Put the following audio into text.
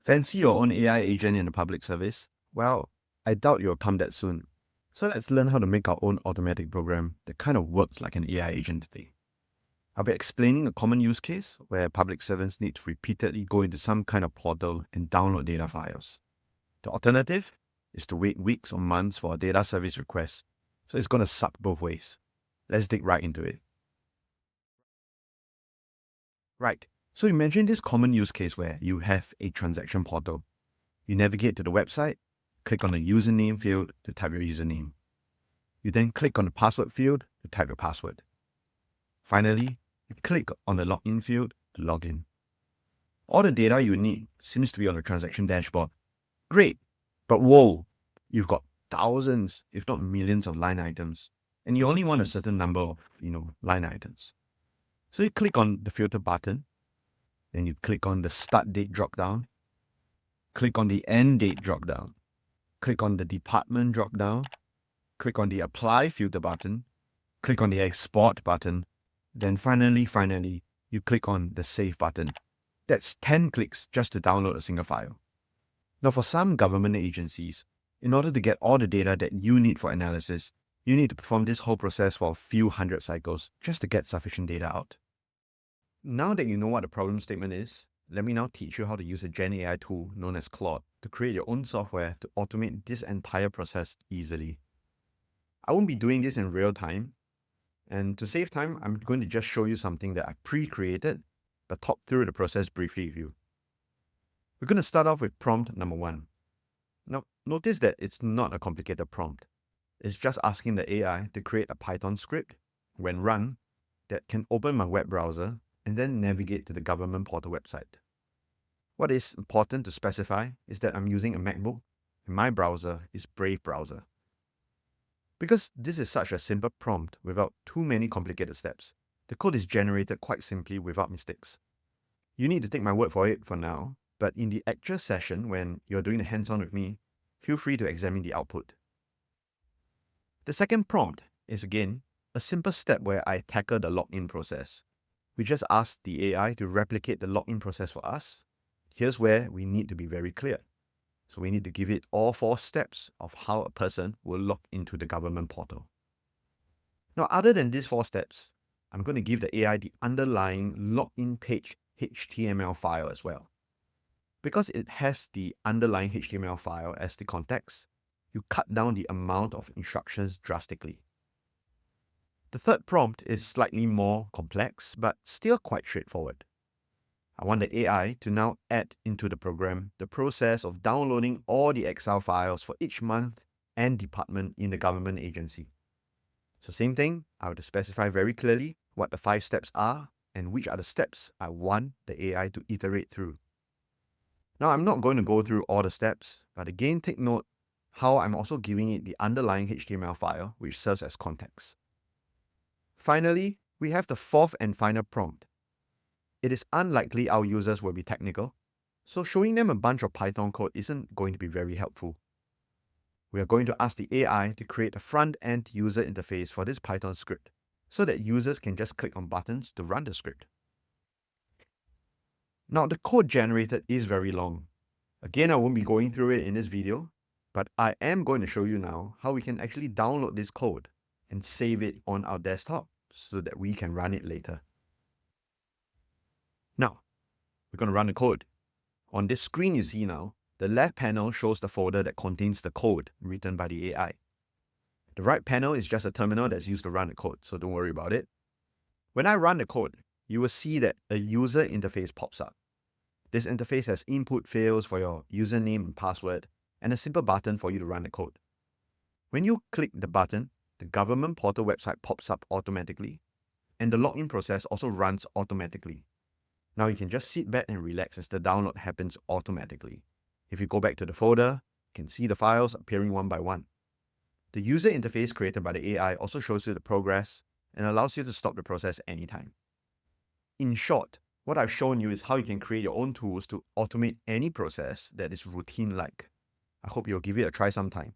Fancy your own AI agent in the public service? Well, I doubt you'll come that soon. So let's learn how to make our own automatic program that kind of works like an AI agent today. I'll be explaining a common use case where public servants need to repeatedly go into some kind of portal and download data files. The alternative is to wait weeks or months for a data service request, so it's going to suck both ways. Let's dig right into it. Right, so imagine this common use case where you have a transaction portal. You navigate to the website, click on the username field to type your username. You then click on the password field to type your password. Finally, you click on the login field to log in. All the data you need seems to be on the transaction dashboard. Great, but whoa, you've got thousands, if not millions of line items, and you only want a certain number of, line items. So you click on the filter button, then you click on the start date dropdown, click on the end date dropdown, click on the department dropdown, click on the apply filter button, click on the export button, then finally, you click on the save button. That's 10 clicks just to download a single file. Now for some government agencies, in order to get all the data that you need for analysis, you need to perform this whole process for a few hundred cycles just to get sufficient data out. Now that you know what the problem statement is, let me now teach you how to use a Gen AI tool known as Claude to create your own software to automate this entire process easily. I won't be doing this in real time, and to save time, I'm going to just show you something that I pre-created, but talk through the process briefly with you. We're going to start off with prompt number 1. Now, notice that it's not a complicated prompt. It's just asking the AI to create a Python script, when run, that can open my web browser and then navigate to the government portal website. What is important to specify is that I'm using a MacBook and my browser is Brave browser. Because this is such a simple prompt without too many complicated steps, the code is generated quite simply without mistakes. You need to take my word for it for now, but in the actual session when you're doing the hands-on with me, feel free to examine the output. The second prompt is again a simple step where I tackle the login process. We just ask the AI to replicate the login process for us. Here's where we need to be very clear. So we need to give it all 4 steps of how a person will log into the government portal. Now, other than these 4 steps, I'm going to give the AI the underlying login page HTML file as well. Because it has the underlying HTML file as the context, you cut down the amount of instructions drastically. The third prompt is slightly more complex, but still quite straightforward. I want the AI to now add into the program the process of downloading all the Excel files for each month and department in the government agency. So same thing, I have to specify very clearly what the 5 steps are and which are the steps I want the AI to iterate through. Now I'm not going to go through all the steps, but again take note how I'm also giving it the underlying HTML file which serves as context. Finally, we have the fourth and final prompt. It is unlikely our users will be technical, so showing them a bunch of Python code isn't going to be very helpful. We are going to ask the AI to create a front-end user interface for this Python script, so that users can just click on buttons to run the script. Now the code generated is very long. Again, I won't be going through it in this video, but I am going to show you now how we can actually download this code and save it on our desktop so that we can run it later. Now, we're going to run the code. On this screen you see now, the left panel shows the folder that contains the code written by the AI. The right panel is just a terminal that's used to run the code, so don't worry about it. When I run the code, you will see that a user interface pops up. This interface has input fields for your username and password, and a simple button for you to run the code. When you click the button, the government portal website pops up automatically, and the login process also runs automatically. Now you can just sit back and relax as the download happens automatically. If you go back to the folder, you can see the files appearing one by one. The user interface created by the AI also shows you the progress and allows you to stop the process anytime. In short, what I've shown you is how you can create your own tools to automate any process that is routine-like. I hope you'll give it a try sometime.